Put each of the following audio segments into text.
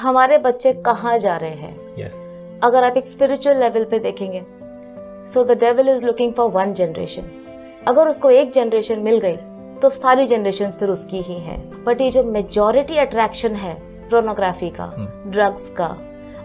हमारे बच्चे कहाँ जा रहे हैं। अगर आप एक स्पिरिचुअल लेवल पे देखेंगे, so the devil is looking for one generation. अगर उसको एक जनरेशन मिल गई तो सारी जनरेशन फिर उसकी ही है। बट ये जो मेजॉरिटी अट्रैक्शन है पोर्नोग्राफी का, ड्रग्स का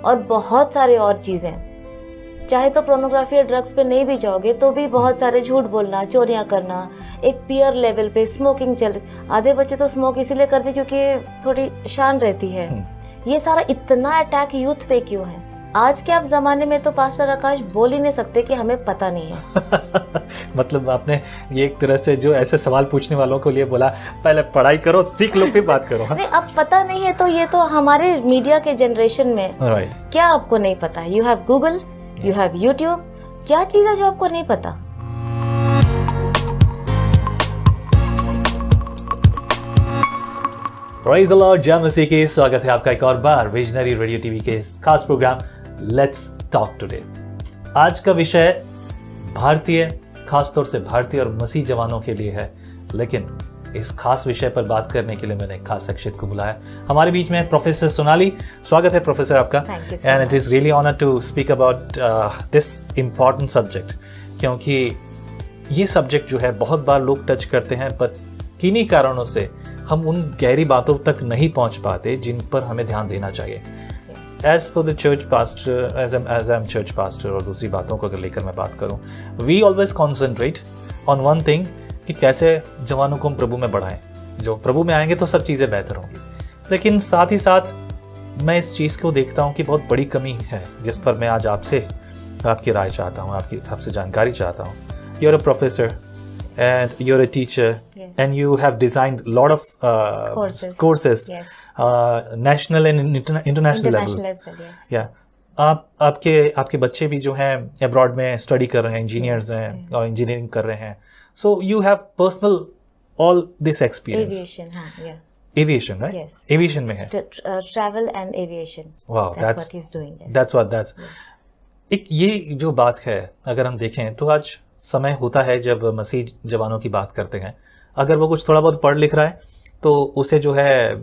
और बहुत सारे और चीजें, चाहे तो पोर्नोग्राफी या ड्रग्स पे नहीं भी जाओगे तो भी बहुत सारे झूठ बोलना, चोरियां करना, एक पीयर लेवल पे स्मोकिंग चल, आधे बच्चे तो स्मोक इसीलिए करते क्योंकि थोड़ी शान रहती है। ये सारा इतना अटैक यूथ पे क्यों है? आज के आप जमाने में तो पास्टर आकाश बोल ही नहीं सकते कि हमें पता नहीं है। मतलब आपने ये एक तरह से जो ऐसे सवाल पूछने वालों को लिए बोला, पहले पढ़ाई करो, सीख लो, फिर बात करो। नहीं, अब पता नहीं है तो ये तो हमारे मीडिया के जनरेशन में क्या आपको नहीं पता? You have Google, you have YouTube, क्या चीज है जो आपको नहीं पता? प्रेज़ द लॉर्ड, जय मसीह की। स्वागत है आपका एक और बार विजनरी रेडियो टीवी के इस खास प्रोग्राम लेट्स टॉक टुडे। आज का विषय भारतीय, खासतौर से भारतीय और मसीह जवानों के लिए है, लेकिन इस खास विषय पर बात करने के लिए मैंने एक खास शख्सियत को बुलाया। हमारे बीच में प्रोफेसर सोनाली। स्वागत है प्रोफेसर आपका। And it is really honour to speak about this important subject, क्योंकि ये सब्जेक्ट जो है बहुत बार लोग टच करते हैं, पर किन्हीं कारणों से हम उन गहरी बातों तक नहीं पहुंच पाते जिन पर हमें ध्यान देना चाहिए। As per the church pastor, as I am church pastor, और दूसरी बातों को अगर लेकर मैं बात करूं, we always concentrate on one thing कि कैसे जवानों को हम प्रभु में बढ़ाएं। जो प्रभु में आएंगे तो सब चीज़ें बेहतर होंगी, लेकिन साथ ही साथ मैं इस चीज़ को देखता हूं कि बहुत बड़ी कमी है, जिस पर मैं आज आपसे आपकी राय चाहता हूं, आपसे जानकारी चाहता हूं। You are a professor and you're a teacher, yes. And you have designed a lot of courses, yes. National and international level as well, yes. Yeah. आपके बच्चे भी जो हैं अब्रॉड में स्टडी कर रहे हैं, इंजीनियर्स हैं और इंजीनियरिंग कर रहे हैं, so you have personal all this experience. Aviation, right? Yes. Aviation में है. Travel and aviation. Wow, that's what he's doing. Yes. That's एक ये जो बात है, अगर हम देखें तो आज समय होता है जब मसीह जवानों की बात करते हैं, अगर वो कुछ थोड़ा बहुत पढ़ लिख रहा है तो उसे जो है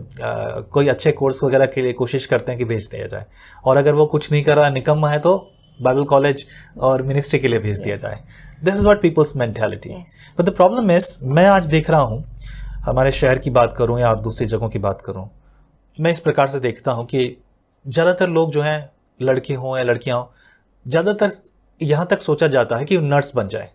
कोई अच्छे कोर्स वगैरह के लिए कोशिश करते हैं कि भेज दिया जाए, और अगर वो कुछ नहीं कर रहा, निकम्मा है, तो बाइबल कॉलेज और मिनिस्ट्री के लिए भेज दिया जाए। This is what people's mentality. But the problem is, मैं आज देख रहा हूँ, हमारे शहर की बात करूँ या दूसरी जगहों की बात करूँ, मैं इस प्रकार से देखता हूँ कि ज़्यादातर लोग जो हैं, लड़के हों या लड़कियाँ हों, ज़्यादातर यहाँ तक सोचा जाता है कि नर्स बन जाए।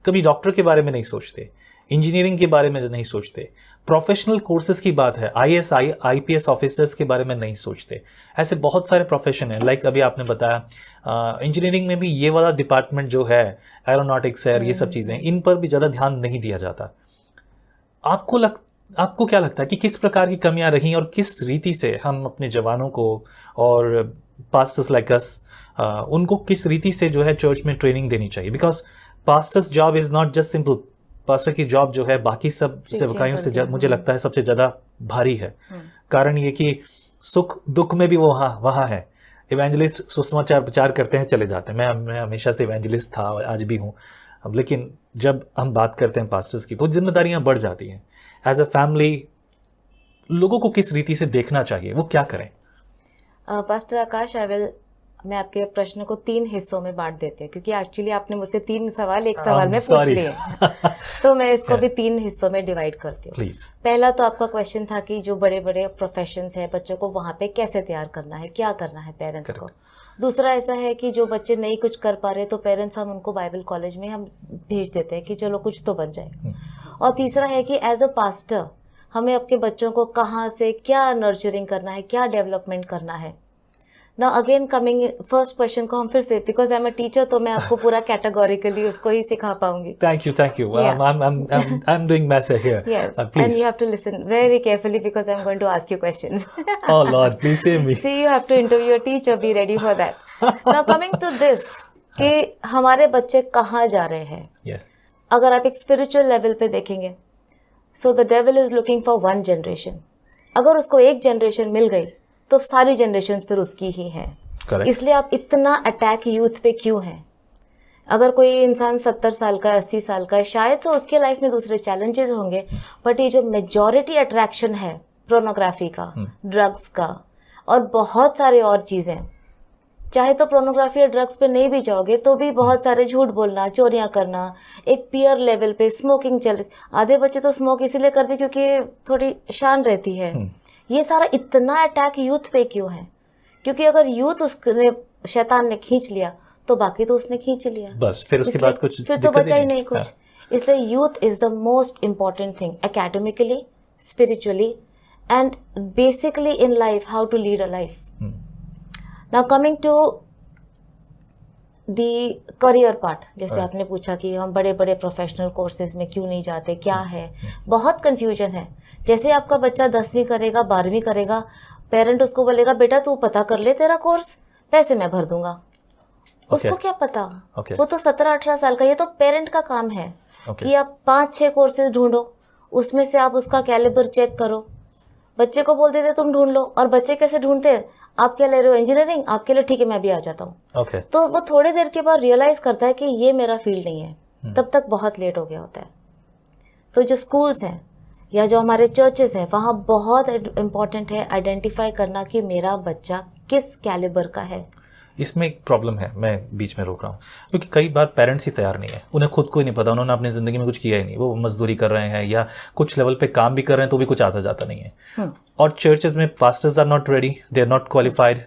कभी डॉक्टर के बारे में नहीं सोचते, इंजीनियरिंग के बारे में नहीं सोचते, प्रोफेशनल कोर्सेज की बात है, IAS IPS ऑफिसर्स के बारे में नहीं सोचते। ऐसे बहुत सारे प्रोफेशन हैं, लाइक अभी आपने बताया इंजीनियरिंग में भी ये वाला डिपार्टमेंट जो है, एरोनॉटिक्स है, ये सब चीज़ें, इन पर भी ज़्यादा ध्यान नहीं दिया जाता। आपको क्या लगता है कि किस प्रकार की कमियां रही और किस रीति से हम अपने जवानों को और पास्टर्स लाइक अस, उनको किस रीति से जो है चर्च में ट्रेनिंग देनी चाहिए? Because pastors job is not just simple. Pastor की जॉब जो है बाकी सब सेवकाइयों से मुझे लगता है सबसे ज्यादा भारी है। कारण ये कि सुख दुख में भी वो वहाँ है। इवेंजलिस्ट सुसमाचार प्रचार करते हैं, चले जाते हैं। मैं हमेशा से इवेंजलिस्ट था और आज भी हूँ। अब लेकिन जब हम बात करते हैं पास्टर्स की, तो जिम्मेदारियां बढ़ जाती हैं। एज अ फैमिली लोगों को किस रीति से देखना चाहिए, वो क्या करें? पास्टर आकाश, मैं आपके प्रश्न को 3 हिस्सों में बांट देती हूँ, क्योंकि एक्चुअली आपने मुझसे 3 सवाल एक सवाल में पूछ लिए तो मैं इसको भी 3 हिस्सों में डिवाइड करती हूँ। पहला तो आपका क्वेश्चन था कि जो बड़े बड़े प्रोफेशंस है, बच्चों को वहाँ पे कैसे तैयार करना है, क्या करना है पेरेंट्स को। दूसरा ऐसा है कि जो बच्चे नहीं कुछ कर पा रहे तो पेरेंट्स, हम उनको बाइबल कॉलेज में हम भेज देते हैं कि चलो कुछ तो बन जाए। और तीसरा है कि एज अ पास्टर हमें अपने बच्चों को कहाँ से क्या नर्चरिंग करना है, क्या डेवलपमेंट करना है। Now again coming first question को हम फिर से, because I am a teacher, तो मैं आपको पूरा कैटेगोरिकली उसको ही सिखा पाऊंगी। Thank you. I'm doing message here. Yes, please. And you have to listen very carefully because I'm going to ask you questions. Oh Lord, please save me. See, you have to interview a teacher. Be ready for that. Now coming to this, कि हमारे बच्चे कहाँ जा रहे हैं। Yeah. अगर आप एक स्पिरिचुअल लेवल पे देखेंगे, so the devil is looking for one generation. अगर उसको एक जनरेशन मिल गई तो सारी जनरेशन फिर उसकी ही है। इसलिए आप इतना अटैक यूथ पे क्यों है? अगर कोई इंसान 70 साल का, 80 साल का है, शायद तो उसके लाइफ में दूसरे चैलेंजेस होंगे, बट ये जो मेजॉरिटी अट्रैक्शन है पोर्नोग्राफी का, ड्रग्स का और बहुत सारे और चीज़ें, चाहे तो पोर्नोग्राफी या ड्रग्स पे नहीं भी जाओगे तो भी बहुत सारे झूठ बोलना, चोरियां करना, एक पीयर लेवल पे स्मोकिंग चल, आधे बच्चे तो स्मोक इसीलिए करते क्योंकि थोड़ी शान रहती है। ये सारा इतना अटैक यूथ पे क्यों है? क्योंकि अगर यूथ उसने शैतान ने खींच लिया तो बाकी तो उसने खींच लिया, बस फिर उसके बाद कुछ फिर तो बचा ही नहीं कुछ। इसलिए youth is the most important thing, academically, spiritually and basically in life, how to lead a life. Now coming to the career part, जैसे आपने पूछा कि हम बड़े बड़े प्रोफेशनल कोर्सेज में क्यों नहीं जाते, क्या है, बहुत कंफ्यूजन है। जैसे आपका बच्चा 10वीं करेगा, 12वीं करेगा, पेरेंट उसको बोलेगा बेटा तू पता कर ले तेरा कोर्स, पैसे मैं भर दूंगा। उसको क्या पता, वो तो 17-18 साल का, ये तो पेरेंट का काम है कि आप 5-6 कोर्सेज ढूंढो, उसमें से आप उसका कैलिबर चेक करो। बच्चे को बोल देते तुम ढूंढ लो, और बच्चे कैसे ढूंढते हैं, आप क्या ले रहे हो इंजीनियरिंग, आपके लिए ठीक है मैं भी आ जाता हूँ। तो वो थोड़ी देर के बाद रियलाइज करता है कि ये मेरा फील्ड नहीं है, तब तक बहुत लेट हो गया होता है। तो जो स्कूल्स हैं या जो हमारे चर्चेस हैं, वहाँ बहुत इम्पोर्टेंट है आइडेंटिफाई करना कि मेरा बच्चा किस कैलिबर का है। इसमें एक प्रॉब्लम है, मैं बीच में रोक रहा हूँ, क्योंकि कई बार पेरेंट्स ही तैयार नहीं है, उन्हें खुद को ही नहीं पता, उन्होंने अपनी ज़िंदगी में कुछ किया ही नहीं, वो मजदूरी कर रहे हैं या कुछ लेवल पे काम भी कर रहे हैं तो भी कुछ आता जाता नहीं है। और चर्चेज में pastors are not ready, they are not qualified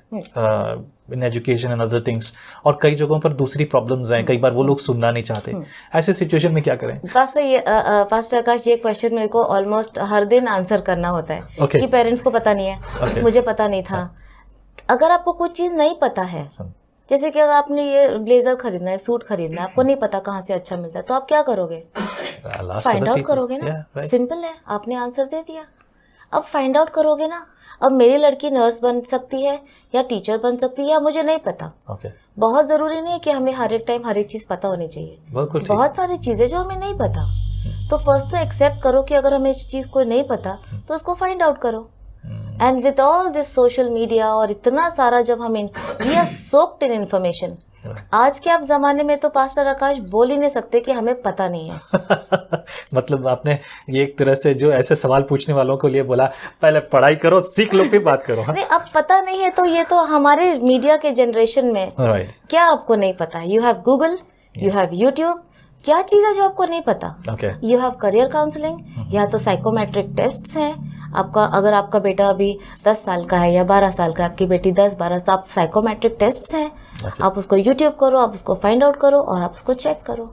in education and other things, और कई जगहों पर दूसरी प्रॉब्लम्स हैं, कई बार वो लोग सुनना नहीं चाहते। ऐसे सिचुएशन में क्या करें? पास्टर आकाश, ये क्वेश्चन मेरे को ऑलमोस्ट हर दिन आंसर करना होता है कि पेरेंट्स को पता नहीं है, मुझे पता नहीं था। अगर आपको कुछ चीज नहीं पता है, जैसे कि अगर आपने ये ब्लेजर खरीदना है, सूट खरीदना है, आपको नहीं पता कहाँ से अच्छा मिलता है, तो आप क्या करोगे? फाइंड आउट करोगे ना। सिंपल है, आपने आंसर दे दिया, अब फाइंड आउट करोगे ना। अब मेरी लड़की नर्स बन सकती है या टीचर बन सकती है, या मुझे नहीं पता। बहुत जरूरी नहीं है कि हमें हर एक टाइम हर एक चीज पता होनी चाहिए, बहुत सारी चीजें जो हमें नहीं पता। तो फर्स्ट तो एक्सेप्ट करो कि अगर हमें इस चीज को नहीं पता तो उसको फाइंड आउट करो। And with all this social media और इतना सारा, जब हम we are soaked in information, आज के आप जमाने में तो पास्टर आकाश बोल ही नहीं सकते कि हमें पता नहीं है। मतलब आपने ये एक तरह से जो ऐसे सवाल पूछने वालों को लिए बोला, पहले पढ़ाई करो, सीख लो, फिर बात करो। नहीं, अब पता नहीं है तो ये तो हमारे मीडिया के जनरेशन में क्या आपको नहीं पता है? You have Google, you have YouTube, क्या चीज है जो आपको नहीं पता? यू हैव करियर काउंसलिंग, या तो साइकोमेट्रिक टेस्ट हैं आपका। अगर आपका बेटा अभी 10 साल का है या 12 साल का है, आपकी बेटी 10-12 साल, आप साइकोमेट्रिक टेस्ट हैं, आप उसको यूट्यूब करो, आप उसको फाइंड आउट करो और आप उसको चेक करो।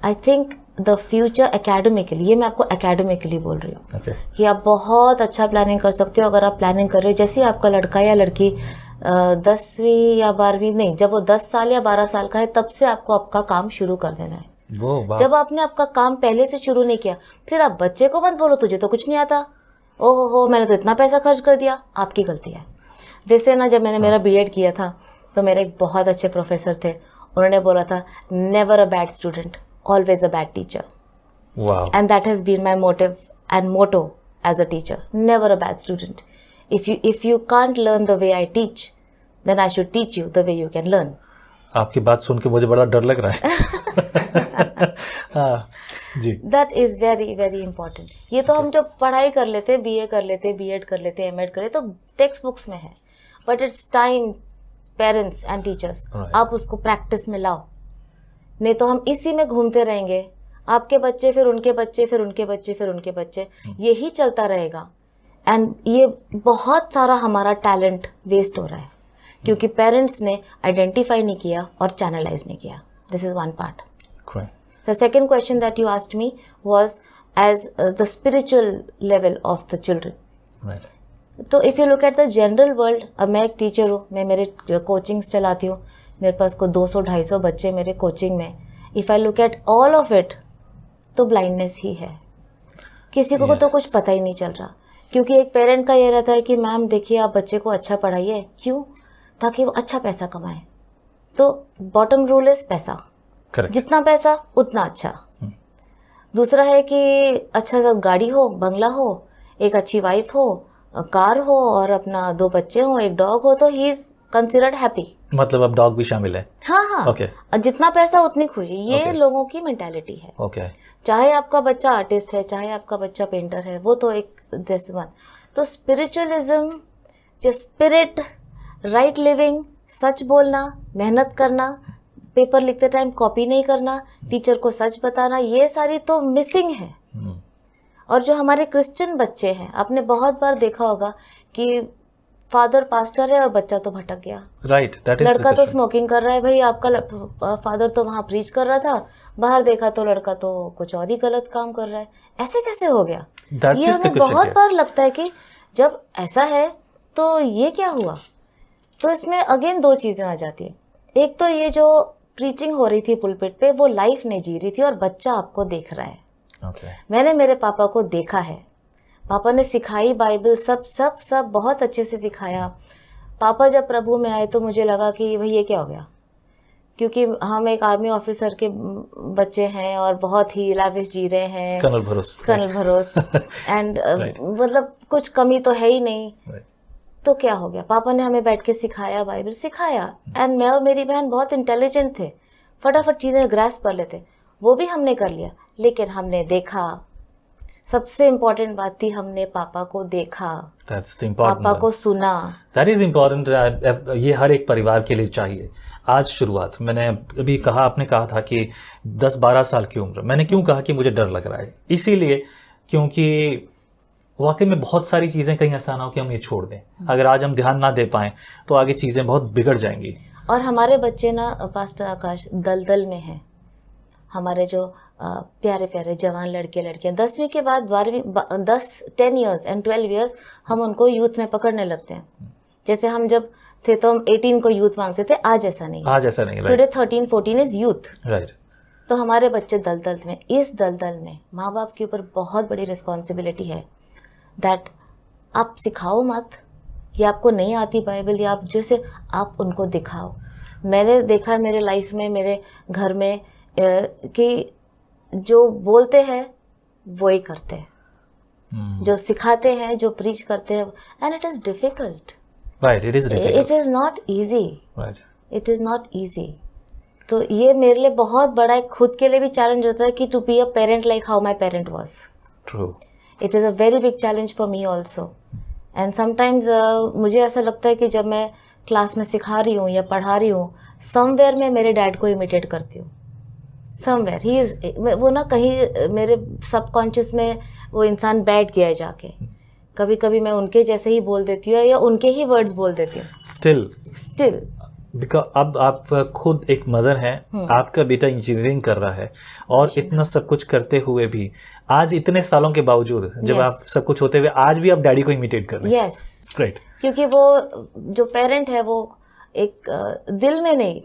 I think the future academically, ये मैं आपको एकेडमिकली बोल रही हूँ कि आप बहुत अच्छा प्लानिंग कर सकते हो। अगर आप प्लानिंग कर रहे हो, जैसे आपका लड़का या लड़की 10वीं या 12वीं नहीं, जब वो 10 साल या 12 साल का है, तब से आपको आपका काम शुरू कर देना है। जब आपने आपका काम पहले से शुरू नहीं किया, फिर आप बच्चे को मत बोलो तुझे तो कुछ नहीं आता, ओहो हो मैंने तो इतना पैसा खर्च कर दिया, आपकी गलती है। जैसे ना, जब मैंने मेरा बीएड किया था तो मेरे एक बहुत अच्छे प्रोफेसर थे, उन्होंने बोला था never a bad student, always a bad teacher. And that has been my motive and motto as a teacher, never a bad student. If you can't learn the way I teach, then I should teach you the way you can learn. आपकी बात सुन के मुझे बड़ा डर लग रहा है। जी, that is very very important. ये तो हम जो पढ़ाई कर लेते, बीए कर लेते, बीएड कर लेते, एमएड कर लेते, तो टेक्स्ट बुक्स में है, but it's time parents and teachers आप उसको प्रैक्टिस में लाओ, नहीं तो हम इसी में घूमते रहेंगे। आपके बच्चे, फिर उनके बच्चे, फिर उनके बच्चे, फिर उनके बच्चे, यही चलता रहेगा। एंड ये बहुत सारा हमारा टैलेंट वेस्ट हो रहा है क्योंकि पेरेंट्स ने आइडेंटिफाई नहीं किया और चैनलाइज नहीं किया। This is one part. The second question that you asked me was as the spiritual level of the children. Right. तो if you look at the general world, अब मैं एक टीचर हूँ, मैं मेरे कोचिंग्स चलाती हूँ, मेरे पास को 200-250 बच्चे मेरे कोचिंग में। If I look at all of it, तो ब्लाइंडनेस ही है। किसी को तो कुछ पता ही नहीं चल रहा, क्योंकि एक पेरेंट का ये रहता है कि मैम देखिए आप बच्चे को अच्छा पढ़ाइए, क्यों? ताकि वो अच्छा पैसा कमाए। तो बॉटम रूल इज पैसा। Correct. जितना पैसा उतना अच्छा। दूसरा है कि अच्छा सा गाड़ी हो, बंगला हो, एक अच्छी वाइफ हो, कार हो और अपना 2 बच्चे हो, एक डॉग हो, तो ही इज कंसिडर्ड हैप्पी। मतलब अब डॉग भी शामिल है? हाँ। Okay. जितना पैसा उतनी खुशी, ये लोगों की मेंटालिटी है। Okay. चाहे आपका बच्चा आर्टिस्ट है, चाहे आपका बच्चा पेंटर है, वो तो एक जैसे बात। तो स्पिरिचुअलिज्म जो स्पिरिट, राइट लिविंग, सच बोलना, मेहनत करना, पेपर लिखते टाइम कॉपी नहीं करना, टीचर को सच बताना, ये सारी तो मिसिंग है। और जो हमारे क्रिश्चियन बच्चे हैं, आपने बहुत बार देखा होगा कि फादर पास्टर है और बच्चा तो भटक गया। राइट, लड़का तो स्मोकिंग कर रहा है, भाई आपका फादर तो वहाँ प्रीच कर रहा था, बाहर देखा तो लड़का तो कुछ और ही गलत काम कर रहा है। ऐसे कैसे हो गया? ये हमें बहुत बार लगता है कि जब ऐसा है तो ये क्या हुआ। तो इसमें अगेन दो चीजें आ जाती है। एक तो ये जो प्रीचिंग हो रही थी पुलपिट पे, वो लाइफ नहीं जी रही थी और बच्चा आपको देख रहा है। मैंने मेरे पापा को देखा है, पापा ने सिखाई बाइबल, सब सब सब बहुत अच्छे से सिखाया। पापा जब प्रभु में आए तो मुझे लगा कि भाई ये क्या हो गया, क्योंकि हम एक आर्मी ऑफिसर के बच्चे हैं और बहुत ही लाविश जी रहे हैं, कर्नल भरोस एंड मतलब कुछ कमी तो है ही नहीं। तो क्या हो गया, पापा ने हमें बैठ के सिखाया, बाइबल सिखाया, एंड मैं और मेरी बहन बहुत इंटेलिजेंट थे, फटाफट चीज़ें ग्रास्प कर लेते, वो भी हमने कर लिया। लेकिन हमने देखा, सबसे इम्पोर्टेंट बात थी, हमने पापा को देखा, पापा को सुना। That is important. ये हर एक परिवार के लिए चाहिए। आज शुरुआत मैंने अभी कहा, आपने कहा था कि 10-12 साल की उम्र, मैंने क्यों कहा कि मुझे डर लग रहा है, इसीलिए क्योंकि वाकई में बहुत सारी चीज़ें कहीं ऐसा ना हो कि हम ये छोड़ दें। अगर आज हम ध्यान ना दे पाएं तो आगे चीज़ें बहुत बिगड़ जाएंगी। और हमारे बच्चे ना पास्टर आकाश दलदल में हैं। हमारे जो प्यारे प्यारे जवान लड़के लड़कियां 10वीं के बाद 12वीं 10 ईयर्स एंड 12 ईयर्स हम उनको यूथ में पकड़ने लगते हैं। जैसे हम जब थे तो हम 18 को यूथ मांगते थे, आज ऐसा नहीं, टुडे 13-14 इज यूथ। राइट। तो हमारे बच्चे दलदल में, इस दलदल में माँ बाप के ऊपर बहुत बड़ी रिस्पॉन्सिबिलिटी है दैट आप सिखाओ मत कि आपको नहीं आती बाइबल, या आप जैसे आप उनको दिखाओ। मैंने देखा है मेरे लाइफ में, मेरे घर में कि जो बोलते हैं वो ही करते हैं, जो सिखाते हैं, जो प्रीच करते हैं, and it is difficult. Right, it is difficult, it is not easy, right, it is not easy. तो ये मेरे लिए बहुत बड़ा एक खुद के लिए भी चैलेंज होता है कि to be a parent like how my parent was. True, it is a very big challenge for me also. And sometimes मुझे ऐसा लगता है कि जब मैं क्लास में सिखा रही हूँ या पढ़ा रही हूँ, समवेयर मैं मेरे डैड को इमिटेट करती हूँ। समवेयर ही इज, वो ना कहीं मेरे सबकॉन्शियस में वो इंसान बैठ गया है जाके। कभी कभी मैं उनके जैसे ही बोल देती हूँ या उनके ही वर्ड्स बोल देती हूँ। स्टिल बिकॉज अब आप खुद एक मदर हैं, आपका बेटा इंजीनियरिंग कर रहा है और इतना सब कुछ करते हुए भी आज इतने सालों के बावजूद जब आप सब कुछ होते हुए आज भी आप डैडी को इमिटेट कर रहे हैं। Yes, right. क्योंकि वो जो पेरेंट है वो एक दिल में नहीं,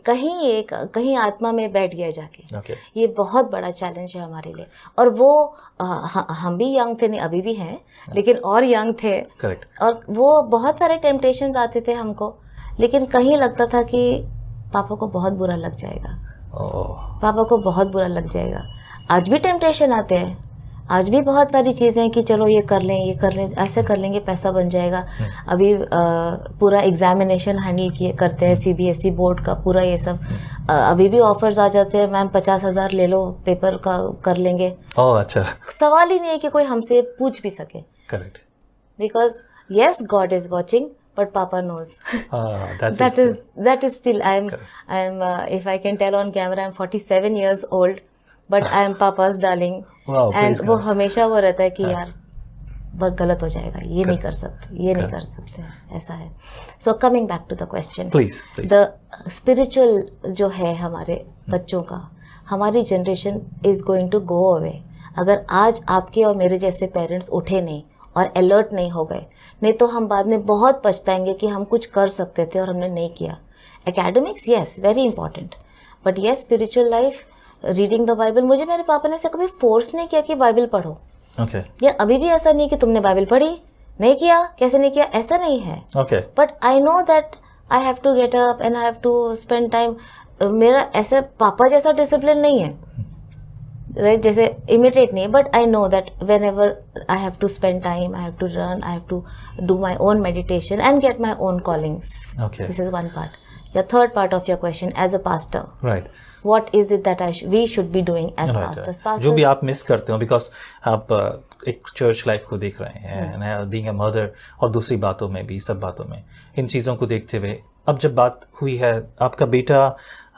कहीं आत्मा में बैठ गया जाके। ये बहुत बड़ा चैलेंज है हमारे लिए। और वो हम भी यंग थे, नहीं अभी भी हैं, लेकिन और यंग थे। करेक्ट। और वो बहुत सारे टेम्पटेशंस आते थे हमको, लेकिन कहीं लगता था कि पापा को बहुत बुरा लग जाएगा, पापा को बहुत बुरा लग जाएगा। आज भी टेम्पटेशन आते हैं, आज भी बहुत सारी चीज़ें हैं कि चलो ये कर लें, ऐसे कर लेंगे, पैसा बन जाएगा। अभी पूरा एग्जामिनेशन हैंडल करते हैं, CBSE बोर्ड का पूरा ये सब। अभी भी ऑफर्स आ जाते हैं, मैम 50,000 ले लो, पेपर का कर लेंगे। अच्छा। सवाल ही नहीं है कि कोई हमसे पूछ भी सके। Correct. Because yes, God is watching, but Papa knows. That is still I am if I can tell on camera, I'm 47 years old, but I am Papa's darling. Wow, and वो हमेशा वो रहता है कि यार बहुत गलत हो जाएगा, ये नहीं कर सकते, ये नहीं कर सकते, ऐसा है। So coming back to the question, please. The spiritual जो है हमारे बच्चों का, हमारी generation is going to go away अगर आज आपके और मेरे जैसे पेरेंट्स उठे नहीं और अलर्ट नहीं हो गए। नहीं तो हम बाद में बहुत पछताएंगे कि हम कुछ कर सकते थे और हमने नहीं किया। Academics yes, very important, but yes spiritual life, reading the Bible. मुझे मेरे पापा ने ऐसे कभी फोर्स नहीं किया कि बाइबल पढ़ो। या अभी भी ऐसा नहीं कि तुमने बाइबल पढ़ी, नहीं किया, कैसे नहीं किया, ऐसा नहीं है। But I know that I have to get up and I have to spend time. मेरा ऐसे पापा जैसा डिसिप्लिन नहीं है, राइट, जैसे इमिटेट नहीं है, but I know that whenever I have to spend time, I have to run, I have to do my own meditation and get my own callings. This is one part. your third part of your question, as a pastor, right, what is it that we should be doing as right, pastors? right. जो भी आप miss करते हो, because आप एक church life को देख रहे हैं, बीइंग अ मदर, और दूसरी बातों में भी, सब बातों में इन चीज़ों को देखते हुए, अब जब बात हुई है आपका बेटा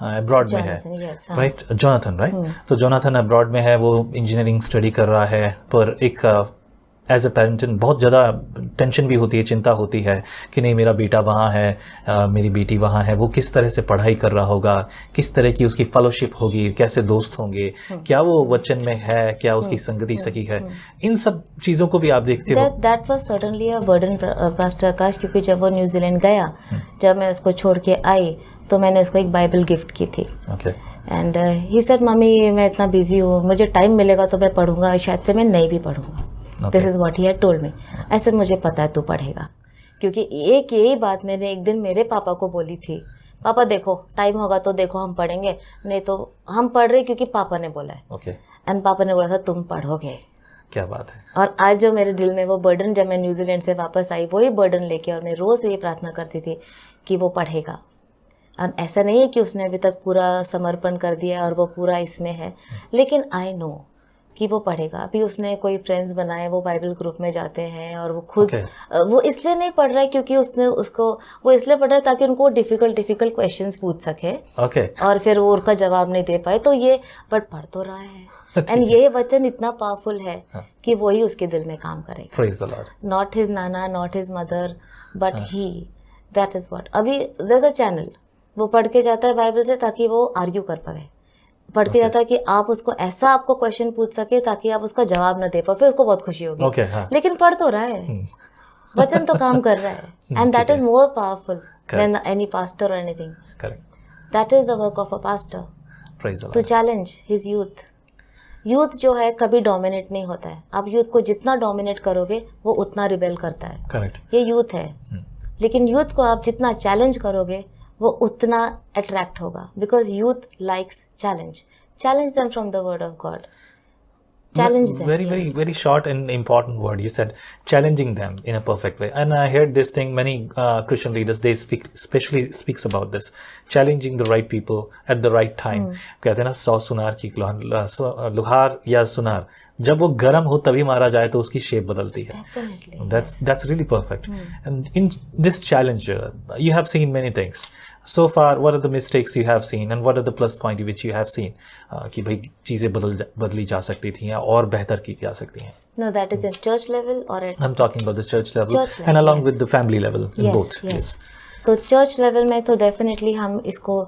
अब्रॉड में है, राइट, जोनाथन, राइट, तो जोनाथन अब्रॉड में है, वो इंजीनियरिंग स्टडी कर रहा है, पर एक एज अ पेरेंट बहुत ज़्यादा टेंशन भी होती है, चिंता होती है कि नहीं मेरा बेटा वहाँ है, मेरी बेटी वहाँ है, वो किस तरह से पढ़ाई कर रहा होगा, किस तरह की उसकी फेलोशिप होगी, कैसे दोस्त होंगे, क्या वो वचन में है, क्या उसकी संगति सही है, इन सब चीज़ों को भी आप देखते हो। That was certainly a burden pastor Akash, क्योंकि जब वो न्यूजीलैंड गया, जब मैं उसको छोड़ के आई तो मैंने उसको एक बाइबल गिफ्ट की थी। Okay. And he said mummy मैं इतना बिजी हूँ, मुझे टाइम मिलेगा तो मैं पढ़ूंगा, शायद से मैं नहीं भी पढ़ूंगा। This is what he had told me. ऐसे मुझे पता है तू पढ़ेगा, क्योंकि एक यही बात मैंने एक दिन मेरे पापा को बोली थी, पापा देखो टाइम होगा तो देखो हम पढ़ेंगे, नहीं तो हम पढ़ रहे क्योंकि पापा ने बोला है। ओके। एंड पापा ने बोला था तुम पढ़ोगे। क्या बात है। और आज जो मेरे दिल में वो बर्डन, जब मैं न्यूजीलैंड से वापस आई वही बर्डन लेके, और मैं रोज ये प्रार्थना करती थी कि वो पढ़ेगा। और ऐसा नहीं है कि उसने अभी तक पूरा समर्पण कर दिया और वो पूरा इसमें है, लेकिन आई नो कि वो पढ़ेगा। अभी उसने कोई फ्रेंड्स बनाए, वो बाइबल ग्रुप में जाते हैं, और वो खुद वो इसलिए नहीं पढ़ रहा है क्योंकि उसने उसको, वो इसलिए पढ़ रहा है ताकि उनको डिफिकल्ट क्वेश्चंस पूछ सके, और फिर वो उनका जवाब नहीं दे पाए, तो ये बट पढ़ तो रहा है। एंड ये वचन इतना पावरफुल है कि वही उसके दिल में काम करेगा। Praise the Lord. Not his नाना, not his mother, but he, that is what. अभी देयर इज अ चैनल, वो पढ़ के जाता है बाइबल से ताकि वो आर्ग्यू कर पाए, पढ़ के जाता है कि आप उसको ऐसा आपको क्वेश्चन पूछ सके ताकि आप उसका जवाब न दे पाओ, फिर उसको बहुत खुशी होगी। लेकिन पढ़ तो रहा है, वचन तो काम कर रहा है, and that is more powerful than any pastor और anything. That is the work of a pastor, to challenge his youth. Youth जो है कभी डोमिनेट नहीं होता है, आप यूथ को जितना डोमिनेट करोगे वो उतना रिबेल करता है। करेक्ट। ये यूथ है, लेकिन यूथ को आप जितना चैलेंज करोगे वो उतना अट्रैक्ट होगा, because youth likes challenge them from the word of God. Challenge them. Very short and important word. You said challenging them in a perfect way. And I heard this thing, many Christian leaders, they especially speaks about this. Challenging the right people at the right time. कहते हैं ना 100 सुनार की लुहार या सुनार, जब वो गर्म हो तभी मारा जाए तो उसकी शेप बदलती है। That's really perfect. And in this challenge, you have seen many things. So far, what are the mistakes you have seen and what are the plus point which you have seen? कि भाई चीजें बदली जा सकती थी या और बेहतर की जा सकती हैं। No, that is at church level or at... I'm talking about the church level and along with the family level in both. Yes. तो चर्च लेवल में तो डेफिनेटली हम इसको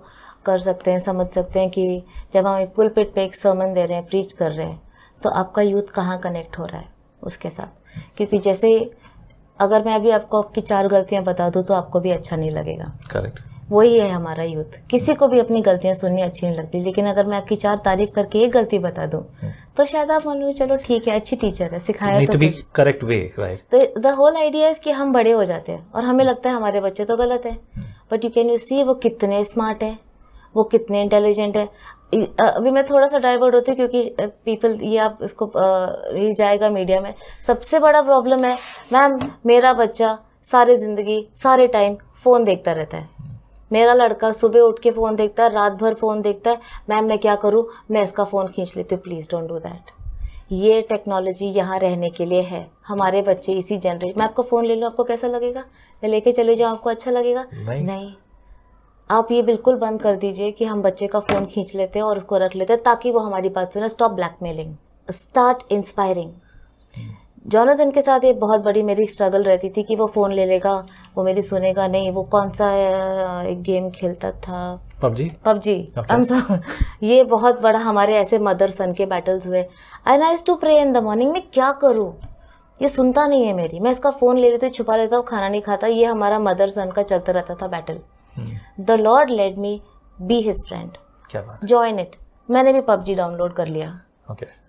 कर सकते हैं, समझ सकते हैं कि जब हम एक पुलपिट पे एक सर्मन दे रहे हैं, प्रीच कर रहे हैं, तो आपका यूथ कहाँ कनेक्ट हो रहा है उसके साथ। क्योंकि जैसे अगर मैं अभी आपको आपकी 4 गलतियाँ बता दूँ तो आपको भी अच्छा नहीं लगेगा। करेक्ट। वही है हमारा यूथ, किसी को भी अपनी गलतियां सुननी अच्छी नहीं लगती, लेकिन अगर मैं आपकी 4 तारीफ करके एक गलती बता दूं तो शायद आप मान लो चलो ठीक है, अच्छी टीचर है, सिखाया तो कुछ। Correct way, right. तो द होल आइडिया इज कि हम बड़े हो जाते हैं और हमें लगता है हमारे बच्चे तो गलत है, but you can you see वो कितने स्मार्ट है, वो कितने इंटेलिजेंट है। अभी मैं थोड़ा सा डाइवर्ट होती हूँ क्योंकि पीपल, ये आप इसको ये जाएगा मीडिया में, सबसे बड़ा प्रॉब्लम है मैम मेरा बच्चा सारी जिंदगी सारे टाइम फोन देखता रहता है, मेरा लड़का सुबह उठ के फ़ोन देखता है, रात भर फ़ोन देखता है, मैम मैं क्या करूँ, मैं इसका फ़ोन खींच लेती हूँ, प्लीज़ डोंट डू दैट। ये टेक्नोलॉजी यहाँ रहने के लिए है, हमारे बच्चे इसी जनरेशन। मैं आपको फ़ोन ले लूँ, आपको कैसा लगेगा? मैं लेके चले जाऊँ, आपको अच्छा लगेगा? नहीं। आप ये बिल्कुल बंद कर दीजिए कि हम बच्चे का फ़ोन खींच लेते हैं और उसको रख लेते हैं ताकि वो हमारी बात सुने। Stop blackmailing, start inspiring. Jonathan के साथ ये बहुत बड़ी मेरी स्ट्रगल रहती थी कि वो फ़ोन ले लेगा, वो मेरी सुनेगा नहीं। वो कौन सा एक गेम खेलता था, पबजी। ये बहुत बड़ा हमारे ऐसे मदर सन के बैटल्स हुए। I nice to pray in the morning, मैं क्या करूँ, ये सुनता नहीं है मेरी, मैं इसका फ़ोन ले लेती हूँ, छुपा लेता हूँ, खाना नहीं खाता। ये हमारा मदर सन का चलता रहता था battle. The Lord led me be his friend, join it. मैंने भी पबजी डाउनलोड कर लिया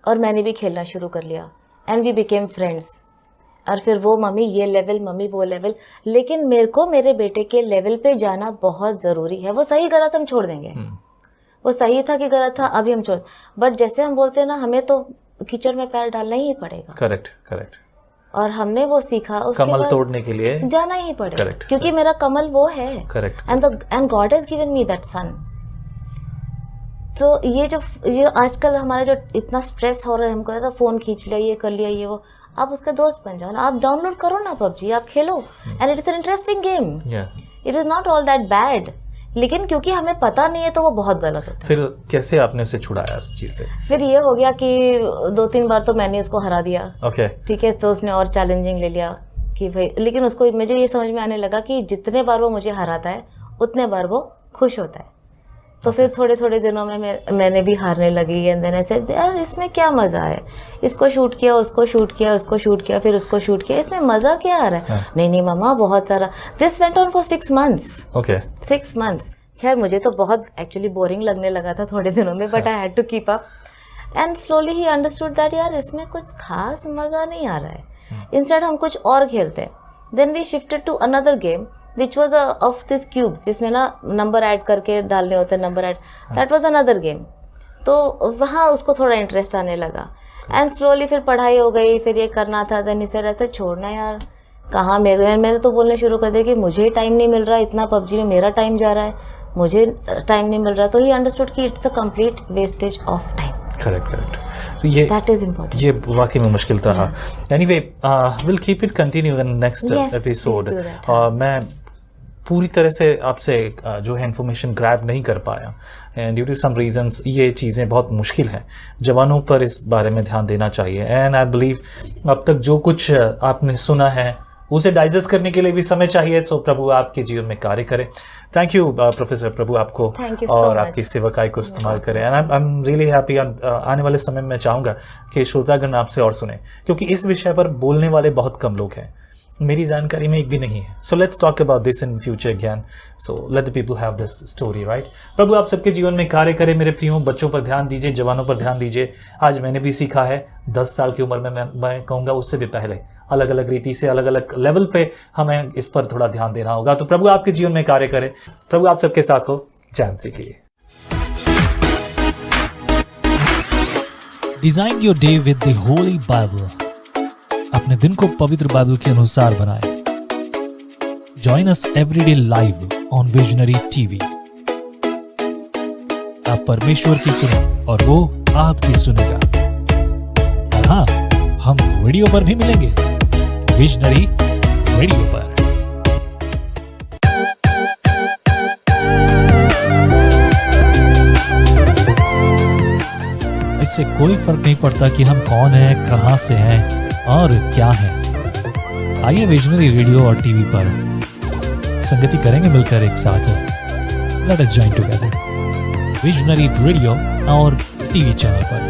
और मैंने भी खेलना शुरू कर लिया, एंड वी बिकेम फ्रेंड्स। और फिर वो मम्मी ये लेवल, मम्मी वो लेवल, लेकिन मेरे को मेरे बेटे के लेवल पे जाना बहुत ज़रूरी है। वो सही गलत हम छोड़ देंगे, वो सही था कि गलत था अभी हम छोड़, बट जैसे हम बोलते हैं ना, हमें तो कीचड़ में पैर डालना ही पड़ेगा। करेक्ट। और हमने वो सीखा, उसके कमल बाद तोड़ने के लिए जाना ही पड़ेगा। Correct. क्योंकि मेरा कमल वो है। Correct. And God has given me that son. तो ये आजकल हमारा जो इतना स्ट्रेस हो रहा है, हमको कहता फोन खींच लिया, ये कर लिया, ये वो, आप उसका दोस्त बन जाओ ना, आप डाउनलोड करो ना पबजी, आप खेलो, and it is an interesting game, it is not all that bad. लेकिन क्योंकि हमें पता नहीं है तो वो बहुत गलत होता है। फिर कैसे आपने उसे छुड़ाया उस चीज से? फिर ये हो गया कि 2-3 बार तो मैंने इसको हरा दिया। ओके। ठीक है, तो उसने और चैलेंजिंग ले लिया कि भाई, लेकिन उसको मुझे ये समझ में आने लगा कि जितने बार वो मुझे हराता है उतने बार वो खुश होता है। तो फिर थोड़े थोड़े दिनों में मैंने भी हारने लगी। एंड देन ऐसे, यार इसमें क्या मजा है, इसको शूट किया, उसको शूट किया, उसको शूट किया, फिर उसको शूट किया, इसमें मजा क्या आ रहा है? नहीं मामा, बहुत सारा। This went on for 6 months। Okay. 6 months। खैर मुझे तो बहुत एक्चुअली बोरिंग लगने लगा था थोड़े दिनों में, but I had to keep up. And slowly ही अंडरस्टूड दैट यार इसमें कुछ खास मजा नहीं आ रहा है, इंस्टेड हम कुछ और खेलते हैं। Then we shifted to another game which was of this cubes, जिसमें ना नंबर ऐड करके डालने होते हैं, number add, that was another game. तो वहाँ उसको थोड़ा इंटरेस्ट आने लगा। एंड स्लोली फिर पढ़ाई हो गई, फिर ये करना था। देन इसे ऐसे छोड़ना यार कहाँ, मैंने तो बोलने शुरू कर दिया कि मुझे टाइम नहीं मिल रहा, इतना पबजी में मेरा टाइम जा रहा है, मुझे टाइम नहीं मिल रहा। तो ही अंडरस्टूड कि it's a complete wastage of time. Correct. तो ये दैट इज इम्पोर्टेंट, ये वाकई में मुश्किल था। Anyway, will keep it continue in next episode. मैं पूरी तरह से आपसे जो है इन्फॉर्मेशन ग्रैब नहीं कर पाया, and due to some reasons ये चीज़ें बहुत मुश्किल हैं। जवानों पर इस बारे में ध्यान देना चाहिए। एंड आई बिलीव अब तक जो कुछ आपने सुना है उसे डाइजेस्ट करने के लिए भी समय चाहिए। तो प्रभु आपके जीवन में कार्य करे। थैंक यू प्रोफेसर, प्रभु आपको और आपकी सेवकाई को इस्तेमाल करें। And I am really happy. आने वाले समय में मैं चाहूँगा कि श्रोतागण आपसे और सुने, क्योंकि इस विषय पर बोलने वाले बहुत कम लोग हैं, मेरी जानकारी में एक भी नहीं है। So let's talk about this in future again. So let the people have this story, right. प्रभु आप सबके जीवन में कार्य करे मेरे प्रियों। बच्चों पर ध्यान दीजिए, जवानों पर ध्यान दीजिए। आज मैंने भी सीखा है, 10 साल की उम्र में मैं कहूँगा उससे भी पहले अलग अलग रीति से, अलग अलग लेवल पे हमें इस पर थोड़ा ध्यान देना होगा। तो प्रभु आपके जीवन में कार्य करे। प्रभु आप सबके साथ हो। जय मसीह की। Design your day with the Holi Bible. अपने दिन को पवित्र बाइबल के अनुसार बनाएं। Join us everyday live on visionary TV. आप परमेश्वर की सुनो और वो आपकी सुनेगा। और हाँ, हम रेडियो पर भी मिलेंगे, विजनरी रेडियो पर। इससे कोई फर्क नहीं पड़ता कि हम कौन हैं, कहां से हैं और क्या है। आइए विजनरी रेडियो और टीवी पर संगति करेंगे मिलकर एक साथ। Let us join together, visionary radio और टीवी चैनल पर।